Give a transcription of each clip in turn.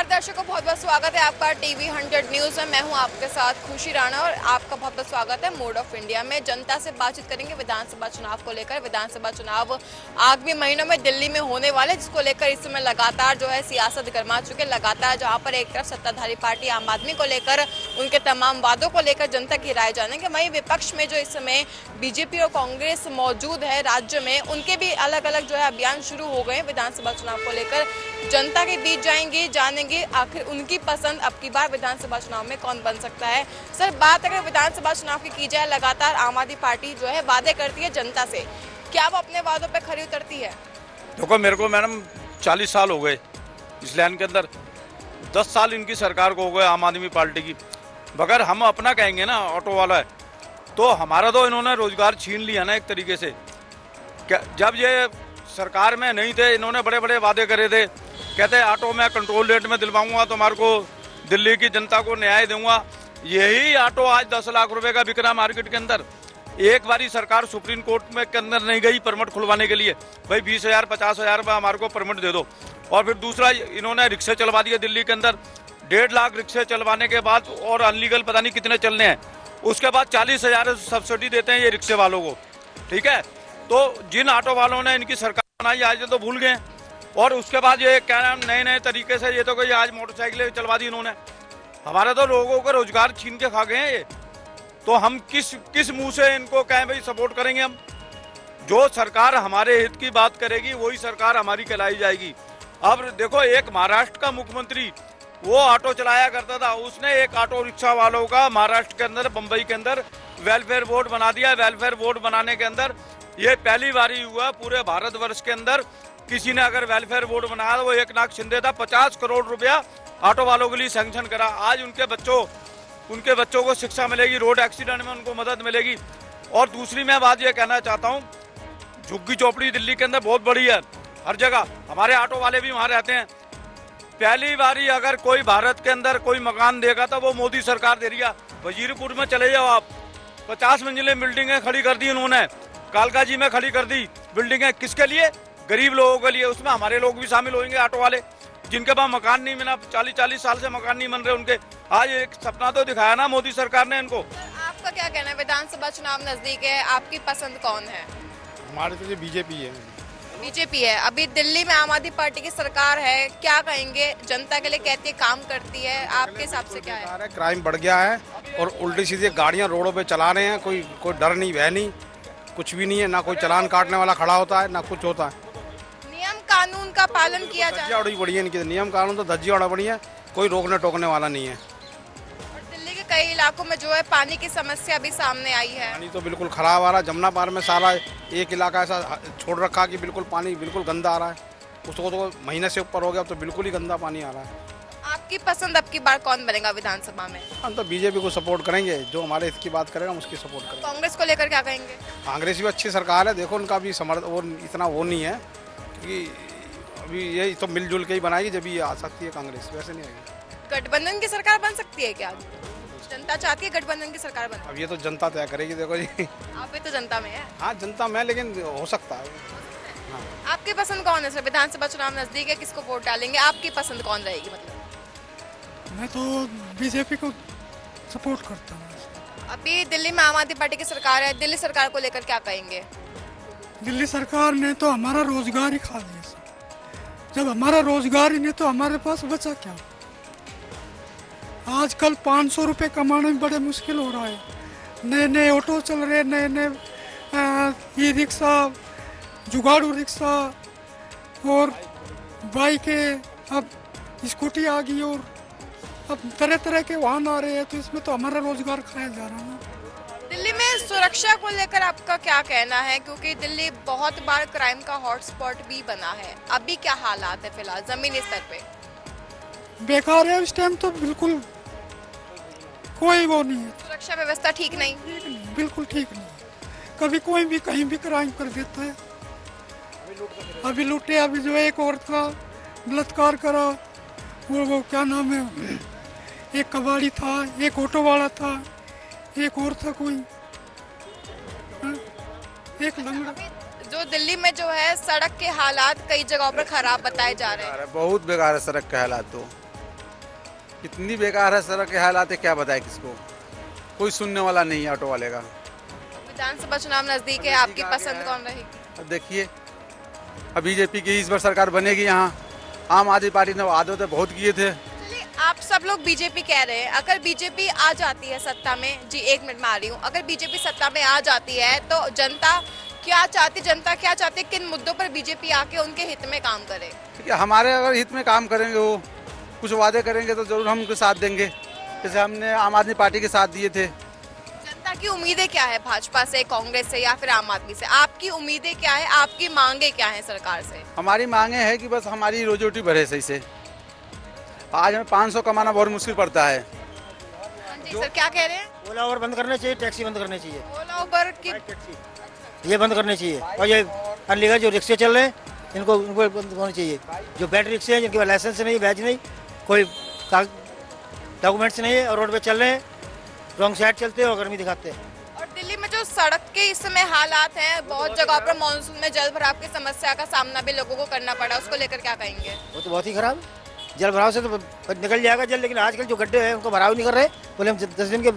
दर्शकों, बहुत बहुत स्वागत है आपका टीवी 100 न्यूज में। मैं हूं आपके साथ खुशी राणा और आपका बहुत बहुत स्वागत है मोड ऑफ इंडिया में। जनता से बातचीत करेंगे विधानसभा चुनाव को लेकर। विधानसभा चुनाव आगामी महीनों में दिल्ली में होने वाले, जिसको लेकर इस समय लगातार जो है सियासत गरमा चुके। लगातार जहां पर एक तरफ सत्ताधारी पार्टी आम आदमी को लेकर उनके तमाम वादों को लेकर जनता की राय जानेंगे, वहीं विपक्ष में जो इस समय बीजेपी और कांग्रेस मौजूद है राज्य में, उनके भी अलग अलग जो है अभियान शुरू हो गए विधानसभा चुनाव को लेकर। जनता के बीच जाएंगे, जानेंगे आखिर उनकी पसंद अब की बार विधानसभा चुनाव में कौन बन सकता है। सर, बात अगर विधानसभा चुनाव की जाए, लगातार आम आदमी पार्टी जो है वादे करती है जनता से, क्या वो अपने वादों पे खरी उतरती है? देखो, मेरे को मैडम 40 साल हो गए इस लाइन के अंदर। 10 साल इनकी सरकार को हो गए आम आदमी पार्टी की। मगर हम अपना कहेंगे ना, ऑटो वाला है तो हमारा तो इन्होंने रोजगार छीन लिया ना एक तरीके से। जब ये सरकार में नहीं थे, इन्होंने बड़े बड़े वादे करे थे। कहते ऑटो में कंट्रोल रेट में दिलवाऊंगा, तुम्हारे को दिल्ली की जनता को न्याय दूंगा। यही ऑटो आज 10 लाख रुपए का बिक रहा मार्केट के अंदर। एक बारी सरकार सुप्रीम कोर्ट में के अंदर नहीं गई परमिट खुलवाने के लिए, भाई 20,000 50,000 रुपये हमारे को परमिट दे दो। और फिर दूसरा, इन्होंने रिक्शे चलवा दिए दिल्ली के अंदर। 1.5 लाख रिक्शे चलवाने के बाद, और अनलीगल पता नहीं कितने चलने हैं, उसके बाद 40,000 सब्सिडी देते हैं ये रिक्शे वालों को। ठीक है, तो जिन ऑटो वालों ने इनकी सरकार बनाई आज तो भूल गए। और उसके बाद ये क्या नाम, नए नए तरीके से ये तो कोई आज मोटरसाइकिलें चलवा दी इन्होंने। हमारे तो लोगों को रोजगार छीन के खा गए हैं ये। तो हम किस मुंह से इनको कहें भाई सपोर्ट करेंगे? हम जो सरकार हमारे हित की बात करेगी वही सरकार हमारी कहलाई जाएगी। अब देखो, एक महाराष्ट्र का मुख्यमंत्री वो ऑटो चलाया करता था, उसने एक ऑटो रिक्शा वालों का महाराष्ट्र के अंदर, बम्बई के अंदर वेलफेयर बोर्ड बना दिया। वेलफेयर बोर्ड बनाने के अंदर ये पहली बारी हुआ पूरे भारतवर्ष के अंदर किसी ने अगर वेलफेयर बोर्ड बनाया तो वो एकनाथ शिंदे था। 50 करोड़ रुपया ऑटो वालों के लिए सैंक्शन करा। आज उनके बच्चों को शिक्षा मिलेगी, रोड एक्सीडेंट में उनको मदद मिलेगी। और दूसरी मैं बात ये कहना चाहता हूँ, झुग्गी चौपड़ी दिल्ली के अंदर बहुत बड़ी है, हर जगह हमारे ऑटो वाले भी वहाँ रहते हैं। पहली बारी अगर कोई भारत के अंदर कोई मकान देगा तो वो मोदी सरकार दे रही है। वजीरपुर में चले जाओ आप, 50 मंजिलें बिल्डिंगें खड़ी कर दी उन्होंने, कालका जी में खड़ी कर दी बिल्डिंगें। किसके लिए? गरीब लोगों के लिए। उसमें हमारे लोग भी शामिल होंगे, ऑटो वाले जिनके पास मकान नहीं बना, 40-40 साल से मकान नहीं बन रहे उनके। आज एक सपना तो दिखाया ना मोदी सरकार ने इनको। आपका क्या कहना है? विधानसभा चुनाव नजदीक है, आपकी पसंद कौन है? हमारे तो बीजेपी है। बीजेपी है। अभी दिल्ली में आम आदमी पार्टी की सरकार है, क्या कहेंगे? जनता के लिए कहती है, काम करती है, आपके हिसाब से क्या है? क्राइम बढ़ गया है और उल्टी सीधी गाड़ियां रोडों पे चला रहे हैं। कोई डर नहीं, भय नहीं, कुछ भी नहीं है। ना कोई चालान काटने वाला खड़ा होता है, ना कुछ होता है। नियम कानून का पालन किया जाए। धज्जियां उड़ी पड़ी है इनकी, नियम कानून तो धज्जियां उड़ा पड़ी है, कोई रोकने टोकने वाला नहीं है। और दिल्ली के कई इलाकों में जो है पानी की समस्या भी सामने आई है। पानी तो बिल्कुल खराब आ रहा है। जमुना पार में सारा एक इलाका ऐसा छोड़ रखा कि बिल्कुल पानी बिल्कुल गंदा आ रहा है। उसको तो महीने से ऊपर हो गया, तो बिल्कुल ही गंदा पानी आ रहा है। आपकी पसंद अब की बार कौन बनेगा विधानसभा में? हम तो बीजेपी को सपोर्ट करेंगे, जो हमारे इसकी बात करेगा हम उसकी सपोर्ट करेंगे। कांग्रेस को लेकर क्या कहेंगे? कांग्रेस भी अच्छी सरकार है, देखो उनका भी समर्थन इतना वो नहीं है, क्योंकि अभी यही तो मिलजुल के ही बनाएगी जब ये आ सकती है कांग्रेस, वैसे नहीं आएगी। गठबंधन की सरकार बन सकती है क्या? जनता चाहती है गठबंधन की सरकार बने। अब ये तो जनता तय करेगी। देखो जी, आप भी तो जनता में है। हाँ जनता में, लेकिन हो सकता है। हाँ। आपकी पसंद कौन है सर? विधानसभा चुनाव नजदीक है, किसको वोट डालेंगे? आपकी पसंद कौन रहेगी? मतलब मैं तो बीजेपी को सपोर्ट करता हूँ। अभी दिल्ली में आम आदमी पार्टी की सरकार है, दिल्ली सरकार को लेकर क्या कहेंगे? दिल्ली सरकार ने तो हमारा रोजगार ही खा लिया। जब हमारा रोजगार ही नहीं तो हमारे पास बचा क्या? आजकल 500 रुपये कमाना भी बड़े मुश्किल हो रहा है। नए नए ऑटो चल रहे, नए नए ई रिक्शा, जुगाड़ू रिक्शा और बाइकें, अब स्कूटी आ गई और अब तरह तरह के वाहन आ रहे हैं, तो इसमें तो हमारा रोजगार खाया जा रहा है। दिल्ली में सुरक्षा को लेकर आपका क्या कहना है? क्योंकि दिल्ली बहुत बार क्राइम का हॉटस्पॉट भी बना है, अभी क्या हालात है फिलहाल जमीनी स्तर पे? बेकार है, इस टाइम तो बिल्कुल कोई वो नहीं है। सुरक्षा व्यवस्था ठीक नहीं? बिल्कुल ठीक नहीं। कभी कोई भी कहीं भी क्राइम कर देता है। अभी लूटे, अभी जो एक औरत का बलात्कार करा, वो क्या नाम है, एक कबाड़ी था, एक ऑटो वाला था, एक और था कोई, एक लंगड़ा। जो दिल्ली में जो है सड़क के हालात कई जगहों पर खराब बताए जा रहे हैं। बहुत बेकार है सड़क के हालात। तो इतनी बेकार है सड़क के हालात है, क्या बताए किसको, कोई सुनने वाला नहीं है ऑटो वाले का। विधानसभा चुनाव नजदीक है, आपकी पसंद कौन रहेगी? अब देखिए, अब बीजेपी की इस बार सरकार बनेगी यहाँ। आम आदमी पार्टी ने वादे तो बहुत किए थे। चलिए, आप सब लोग बीजेपी कह रहे हैं, अगर बीजेपी आ जाती है सत्ता में, जी 1 मिनट में आ रही हूँ, अगर बीजेपी सत्ता में आ जाती है तो जनता क्या चाहती, किन मुद्दों पर बीजेपी आके उनके हित में काम करे? ठीक है, हमारे अगर हित में काम करेंगे, वो कुछ वादे करेंगे तो जरूर हम उनके साथ देंगे, जैसे हमने आम आदमी पार्टी के साथ दिए थे। जनता की उम्मीदें क्या है भाजपा से, कांग्रेस से या फिर आम आदमी से? आपकी उम्मीदें क्या है, आपकी मांगे क्या है सरकार से? हमारी मांगे है कि बस हमारी रोजी रोटी बढ़े सही से। आज हमें 500 कमाना बहुत मुश्किल पड़ता है। हाँ जी सर, क्या कह रहे हैं? ओला उबर बंद करने चाहिए, टैक्सी बंद करने चाहिए, ओला उबर की ये बंद करने चाहिए। और ये अनलीगल जो रिक्शे चल रहे हैं इनको बंद होने चाहिए। जो बैटरी रिक्शे हैं जिनके पास लाइसेंस नहीं, बैच नहीं, कोई डॉक्यूमेंट्स नहीं है और रोड पे चल रहे हैं, रॉन्ग साइड चलते हैं और गर्मी दिखाते हैं। और दिल्ली में जो सड़क के इस समय हालात हैं, बहुत जगह पर मानसून में जल भराव की समस्या का सामना भी लोगों को करना पड़ा, उसको लेकर क्या कहेंगे? वो तो बहुत ही खराब है। जल भराव से तो निकल जाएगा जल, लेकिन आजकल जो गड्ढे हैं उनको भराव नहीं कर रहे। बोले हम 10 दिन के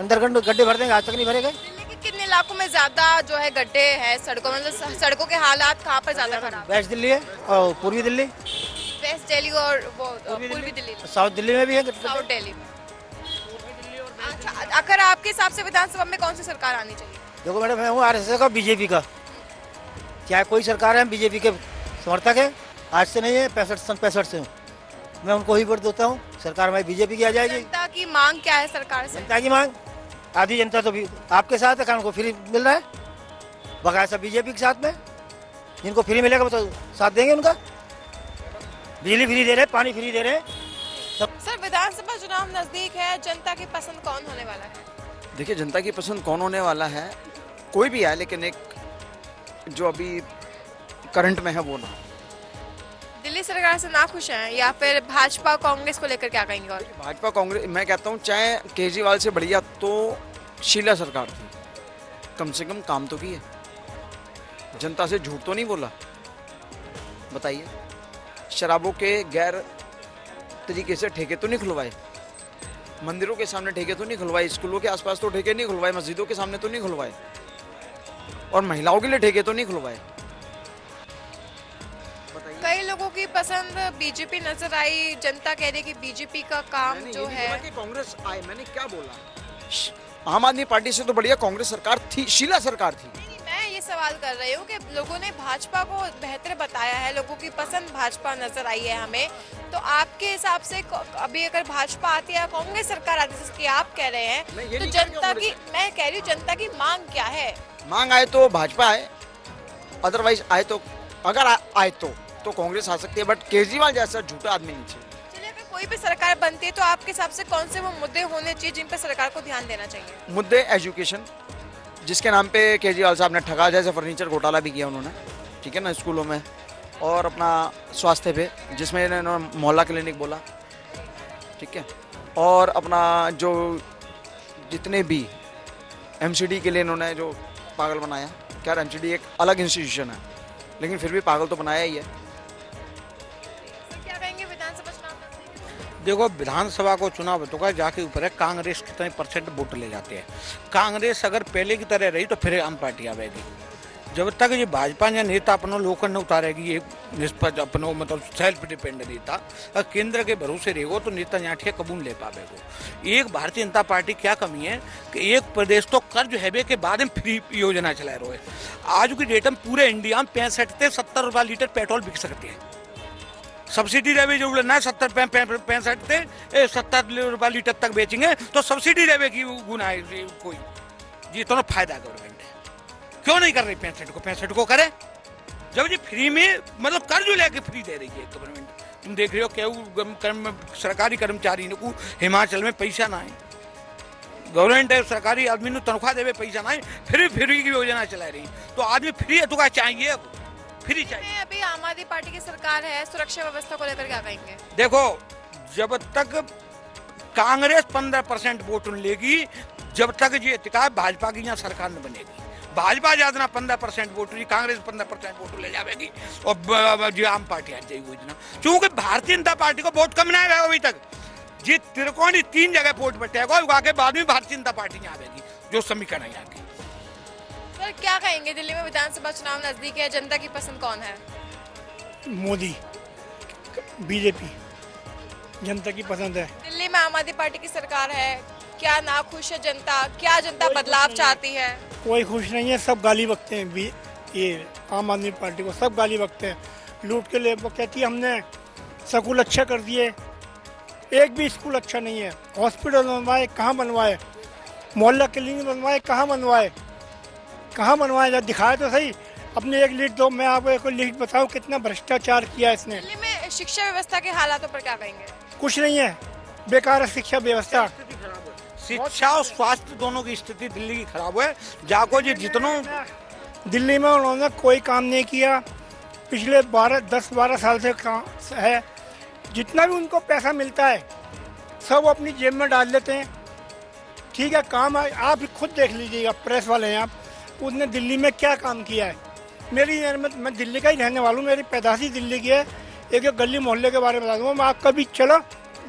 अंदर गड्ढे भर देंगे, आज तक नहीं भरे गए। दिल्ली के कितने इलाकों में ज्यादा जो है गड्ढे हैं सड़कों में, मतलब सड़कों के हालात कहाँ पर ज्यादा खराब? वेस्ट दिल्ली है और पूर्वी दिल्ली, वेस्ट दिल्ली और वो पूर्वी दिल्ली, साउथ दिल्ली में भी है। साउथ दिल्ली में। अच्छा, अगर आपके हिसाब से विधानसभा में कौन सी सरकार आनी चाहिए? देखो मैडम, मैं हूँ आरएसएस का, बीजेपी का, चाहे कोई सरकार है, हम बीजेपी के समर्थक है। आज से नहीं है, 65 से हूँ, मैं उनको ही वोट देता हूँ। सरकार हमारी बीजेपी की आ जाएगी। जनता की मांग क्या है सरकार से? जनता की मांग, आधी जनता तो भी आपके साथ है, कारण को फ्री मिल रहा है, बकाया सब बीजेपी के साथ में। जिनको फ्री मिलेगा वो तो साथ देंगे उनका। बिजली फ्री दे रहे, पानी फ्री दे रहे। सर, विधानसभा चुनाव नजदीक है, जनता की पसंद कौन होने वाला है? देखिए, जनता की पसंद कौन होने वाला है, कोई भी है, लेकिन एक जो अभी करंट में है वो ना। दिल्ली सरकार से ना खुश हैं या फिर भाजपा कांग्रेस को लेकर क्या कहेंगे? और भाजपा कांग्रेस, मैं कहता हूँ चाहे केजरीवाल से बढ़िया तो शीला सरकार थी, कम से कम काम तो किए, जनता से झूठ तो नहीं बोला। बताइए, शराबों के गैर तरीके से ठेके तो नहीं खुलवाए, मंदिरों के सामने ठेके तो नहीं खुलवाए, स्कूलों के आसपास तो ठेके नहीं खुलवाए, मस्जिदों के सामने तो नहीं खुलवाए, और महिलाओं के लिए ठेके तो नहीं खुलवाए। कई लोगों की पसंद बीजेपी नजर आई, जनता कह रही कि बीजेपी का काम जो है। कांग्रेस आए, मैंने क्या बोला? आम आदमी पार्टी से तो बढ़िया कांग्रेस सरकार थी, शीला सरकार थी। मैं ये सवाल कर रही हूँ कि लोगों ने भाजपा को बेहतर बताया है, लोगों की पसंद भाजपा नजर आई है हमें, तो आपके हिसाब से अभी अगर भाजपा आती है, कांग्रेस सरकार आती है जिसकी आप कह रहे हैं, तो जनता की, मैं कह रही हूँ जनता की मांग क्या है? मांग आए तो भाजपा आए, अदरवाइज आए तो, अगर आए तो कांग्रेस आ सकती है, बट केजरीवाल जैसा झूठा आदमी नहीं चाहिए। चलिए, अगर कोई भी सरकार बनती है तो आपके हिसाब से कौन से वो मुद्दे होने चाहिए जिन पर सरकार को ध्यान देना चाहिए? मुद्दे एजुकेशन, जिसके नाम पे केजरीवाल साहब ने ठगा, जैसे फर्नीचर घोटाला भी किया उन्होंने, ठीक है ना, स्कूलों में, और अपना स्वास्थ्य पे जिसमें इन्होंने मोहल्ला क्लिनिक बोला, ठीक है, और अपना जो जितने भी एमसीडी के लिए इन्होंने जो पागल बनाया, क्या एमसीडी एक अलग इंस्टीट्यूशन है, लेकिन फिर भी पागल तो बनाया ही है। क्या कहेंगे विधानसभा चुनाव? देखो, विधानसभा को चुनाव तो का जाके ऊपर है, कांग्रेस कितने परसेंट वोट ले जाते हैं। कांग्रेस अगर पहले की तरह रही तो फिर आम पार्टी आवेगी। जब तक ये भाजपा या नेता अपनो लोकल न उतारेगी, ये निष्पक्ष अपनो मतलब सेल्फ डिपेंड नेता अगर केंद्र के भरोसे रहेगो तो नेता यहाँ ठे कबूल ले पावेगो। एक भारतीय जनता पार्टी क्या कमी है कि एक प्रदेश तो कर्ज हैबे के बाद में फ्री योजना चला रहे है। आज की डेट में पूरे इंडिया में 65 से 70 रुपया लीटर पेट्रोल बिक सकते हैं। सब्सिडी रेवे जो लेना है 65 से 70 रुपया लीटर तक बेचेंगे तो सब्सिडी रेवे की गुना है कोई जी, तो फायदा गवर्नमेंट क्यों नहीं कर रही? 65 को करे, जब ये फ्री में मतलब कर्ज लेके फ्री दे रही है गवर्नमेंट। तुम देख रहे हो क्या सरकारी कर्मचारी को हिमाचल में पैसा ना है, गवर्नमेंट है सरकारी आदमी ने तनख्वाह देवे पैसा ना है, फ्री की योजना चला रही, तो आदमी फ्री है तो क्या चाहिए? अब फ्री चाहिए। अभी आम आदमी पार्टी की सरकार है, सुरक्षा व्यवस्था को लेकर क्या कहेंगे? देखो, जब तक कांग्रेस 15% वोट लेगी, जब तक ये भाजपा की यहाँ सरकार न बनेगी। भाजपा ज्यादा 15% वोट, कांग्रेस 15% वोट ले जाएगी और जो आम पार्टी आ जाएगी योजना, क्योंकि भारतीय जनता पार्टी को बहुत कम ना है अभी तक। जी त्रिकोणी 3 जगह वोट बटेगा और आगे बाद में भारतीय जनता पार्टी यहाँ आएगी, जो समीकरण है यहाँ की। सर क्या कहेंगे, दिल्ली में विधानसभा चुनाव नजदीक है, जनता की पसंद कौन है? मोदी, बीजेपी जनता की पसंद है। दिल्ली में आम आदमी पार्टी की सरकार है, क्या नाखुश है जनता, क्या जनता बदलाव चाहती है? कोई खुश नहीं है, सब गाली बकते हैं ये आम आदमी पार्टी को, सब गाली बकते हैं। लूट के लिए वो कहती है हमने स्कूल अच्छा कर दिए, एक भी स्कूल अच्छा नहीं है। हॉस्पिटल बनवाए, कहाँ बनवाए? मोहल्ला क्लिनिक बनवाए, कहाँ बनवाए? कहाँ बनवाए? जब दिखाए तो सही। अपने एक लिस्ट दो, मैं आपको एक लिस्ट बताऊँ कितना भ्रष्टाचार किया इसने। दिल्ली में शिक्षा व्यवस्था के हालातों पर क्या कहेंगे? कुछ नहीं है, बेकार है शिक्षा व्यवस्था। शिक्षा और स्वास्थ्य दोनों की स्थिति दिल्ली की खराब है। जाको जी जितनों दिल्ली में उन्होंने कोई काम नहीं किया पिछले 10-12 साल से काम है। जितना भी उनको पैसा मिलता है सब अपनी जेब में डाल लेते हैं। ठीक है, काम है, आप खुद देख लीजिएगा, प्रेस वाले हैं आप, उसने दिल्ली में क्या काम किया है। मैं दिल्ली का ही रहने वाला हूँ, मेरी पैदाशी दिल्ली की है। एक गली मोहल्ले के बारे में बता दूँगा मैं, आप कभी चलो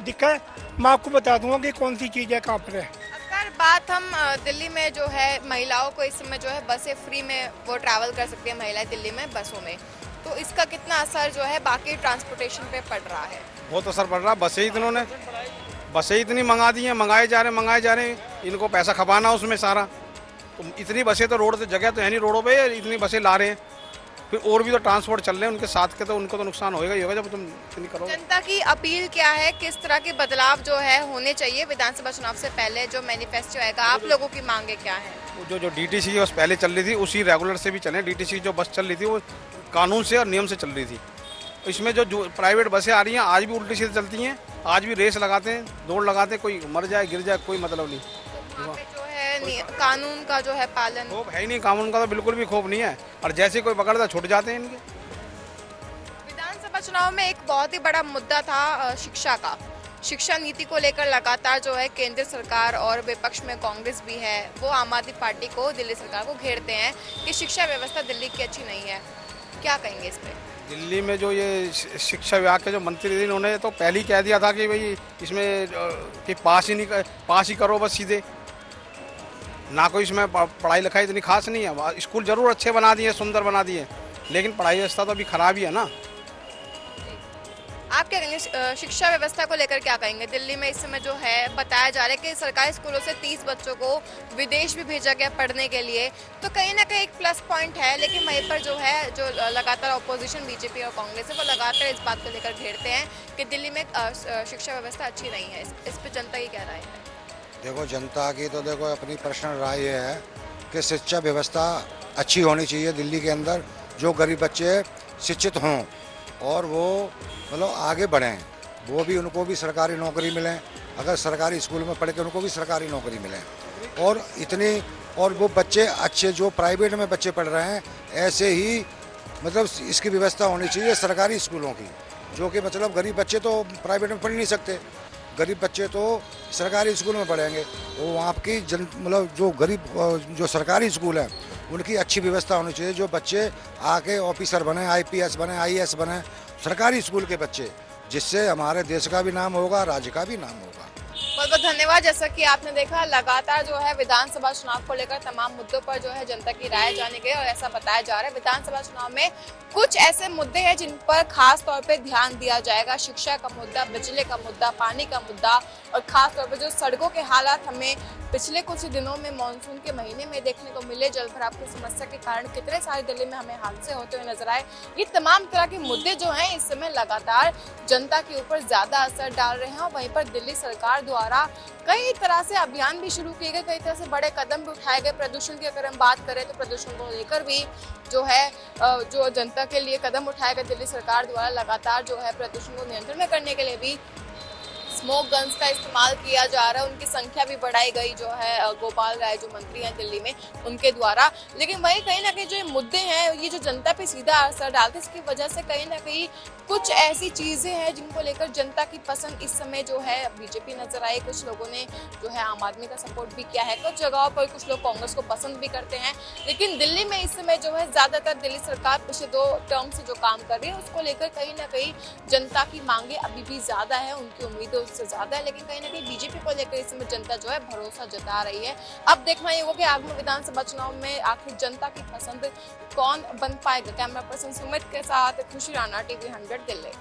दिखा मैं आपको बता दूँगा कि कौन सी चीज़ है कहाँ पर है। अगर बात हम दिल्ली में जो है महिलाओं को इस समय जो है बसें फ्री में वो ट्रैवल कर सकती है महिलाएं दिल्ली में बसों में, तो इसका कितना असर जो है बाकी ट्रांसपोर्टेशन पे पड़ रहा है? बहुत असर पड़ रहा। बसें इतनी मंगाए जा रहे हैं, इनको पैसा खपाना उसमें सारा। तो इतनी बसें तो रोड से जगह तो है नहीं रोडों पे, इतनी बसें ला रहे हैं, फिर और भी तो ट्रांसपोर्ट चल रहे हैं उनके साथ के, तो उनको तो नुकसान होगा ही होगा जब तुम इतनी करो। जनता की अपील क्या है, किस तरह के बदलाव जो है होने चाहिए विधानसभा चुनाव से पहले? जो मैनिफेस्टो आएगा, आप लोगों की मांगे क्या है? जो डीटीसी की बस पहले चल रही थी उसी रेगुलर से भी चले। डीटीसी जो बस चल रही थी वो कानून से और नियम से चल रही थी। इसमें जो प्राइवेट बसें आ रही हैं आज भी उल्टी सीधे चलती हैं, आज भी रेस लगाते हैं, दौड़ लगाते हैं, कोई मर जाए गिर जाए कोई मतलब नहीं। वहाँ पे जो है कानून का जो है पालन खौफ है ही नहीं, कानून का तो बिल्कुल भी खौफ नहीं है, और जैसे कोई पकड़ता छूट जाते हैं इनके। विधानसभा चुनाव में एक बहुत ही बड़ा मुद्दा था शिक्षा का। शिक्षा नीति को लेकर लगातार जो है केंद्र सरकार और विपक्ष में कांग्रेस भी है, वो आम आदमी पार्टी को, दिल्ली सरकार को घेरते हैं कि शिक्षा व्यवस्था दिल्ली की अच्छी नहीं है। क्या कहेंगे इस पे? दिल्ली में जो ये शिक्षा विभाग के जो मंत्री थे, इन्होंने तो पहले ही कह दिया था कि भाई इसमें कि पास ही करो बस सीधे, ना कोई इसमें पढ़ाई लिखाई इतनी खास नहीं है। स्कूल जरूर अच्छे बना दिए, सुंदर बना दिए, लेकिन पढ़ाई व्यवस्था तो अभी खराब ही है ना। आप क्या कहेंगे शिक्षा व्यवस्था को लेकर, क्या कहेंगे? दिल्ली में इस समय जो है बताया जा रहा है कि सरकारी स्कूलों से 30 बच्चों को विदेश भी भेजा गया पढ़ने के लिए, तो कहीं ना कहीं एक प्लस पॉइंट है, लेकिन वहीं पर जो है जो लगातार अपोजिशन बीजेपी और कांग्रेस है वो लगातार इस बात को लेकर घेरते हैं कि दिल्ली में शिक्षा व्यवस्था अच्छी नहीं है। इस पर जनता की क्या राय है? देखो, जनता की तो देखो अपनी पर्सनल राय ये है कि शिक्षा व्यवस्था अच्छी होनी चाहिए दिल्ली के अंदर, जो गरीब बच्चे शिक्षित हों और वो मतलब आगे बढ़ें, वो भी उनको भी सरकारी नौकरी मिले, अगर सरकारी स्कूल में पढ़े तो उनको भी सरकारी नौकरी मिले, और वो बच्चे अच्छे जो प्राइवेट में बच्चे पढ़ रहे हैं ऐसे ही मतलब इसकी व्यवस्था होनी चाहिए सरकारी स्कूलों की, जो कि मतलब गरीब बच्चे तो प्राइवेट में पढ़ नहीं सकते, गरीब बच्चे तो सरकारी स्कूल में पढ़ेंगे। तो वहाँ की मतलब जो गरीब जो सरकारी स्कूल है उनकी अच्छी व्यवस्था होनी चाहिए, जो बच्चे आके ऑफिसर बने, IPS बने, IAS बने, सरकारी स्कूल के बच्चे, जिससे हमारे देश का भी नाम होगा, राज्य का भी नाम होगा। बहुत बहुत धन्यवाद। जैसा कि आपने देखा लगातार जो है विधानसभा चुनाव को लेकर तमाम मुद्दों पर जो है जनता की राय जानी गई, और ऐसा बताया जा रहा है विधानसभा चुनाव में कुछ ऐसे मुद्दे हैं जिन पर खास तौर पे ध्यान दिया जाएगा। शिक्षा का मुद्दा, बिजली का मुद्दा, पानी का मुद्दा, और खास तौर पर जो सड़कों के हालात हमें पिछले कुछ दिनों में मानसून के महीने में देखने को मिले, जल भराव की समस्या के कारण कितने सारे दिल्ली में हमें हादसे होते हुए नजर आए। ये तमाम तरह के मुद्दे जो हैं इस समय लगातार जनता के ऊपर ज्यादा असर डाल रहे हैं, और वहीं पर दिल्ली सरकार द्वारा कई तरह से अभियान भी शुरू किए गए, कई तरह से बड़े कदम भी उठाए गए। प्रदूषण की अगर हम बात करें तो प्रदूषण को लेकर भी जो है जो जनता के लिए कदम उठाए गए दिल्ली सरकार द्वारा, लगातार जो है प्रदूषण को नियंत्रण में करने के लिए भी स्मोक गन्स का इस्तेमाल किया जा रहा है। उनकी संख्या भी बढ़ाई गई जो है गोपाल राय जो मंत्री हैं दिल्ली में उनके द्वारा। लेकिन वही कहीं ना कहीं जो ये मुद्दे हैं ये जो जनता पे सीधा असर डालते हैं, इसकी वजह से कहीं ना कहीं कुछ ऐसी चीजें हैं जिनको लेकर जनता की पसंद इस समय जो है बीजेपी नजर आई। कुछ लोगों ने जो है आम आदमी का सपोर्ट भी किया है, कुछ जगहों पर कुछ लोग कांग्रेस को पसंद भी करते हैं। लेकिन दिल्ली में इस समय जो है ज्यादातर दिल्ली सरकार पिछले 2 टर्म से जो काम कर रही है उसको लेकर कहीं ना कहीं जनता की मांगे अभी भी ज्यादा है, उनकी उम्मीदें सबसे ज्यादा है, लेकिन कहीं ना कहीं बीजेपी को लेकर इस समय जनता जो है भरोसा जता रही है। अब देखना ये होगा कि आगामी विधानसभा चुनाव में आखिर जनता की पसंद कौन बन पाएगा। कैमरा पर्सन सुमित के साथ खुशी राणा, TV 100 दिल्ली।